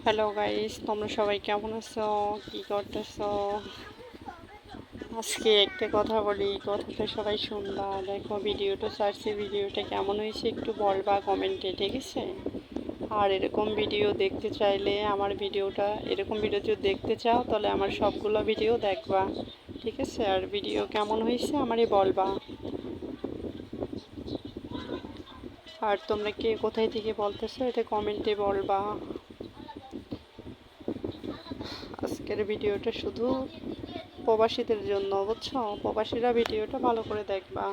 Hello guys, তোমরা সবাই কেমন আছো? কি করতেছো? আজকে একটা কথা বলি, কথাটা সবাই শুনবা। দেখো, ভিডিওটা ছাড়ছি, ভিডিওটা কেমন হয়েছে একটু বলবা কমেন্টে, ঠিক আছে? আর এরকম ভিডিও দেখতে চাইলে আমার ভিডিওটা, এরকম ভিডিও যদি দেখতে চাও তাহলে আমার সবগুলো ভিডিও দেখবা, ঠিক আছে? আর ভিডিও কেমন হয়েছে আমারই বলবা। আর তোমরা কে কোথায় থেকে বলতেছো এটা কমেন্টে বলবা। আজকের ভিডিওটা শুধু প্রবাসীদের জন্য, বুঝছো? প্রবাসীরা ভিডিওটা ভালো করে দেখবা।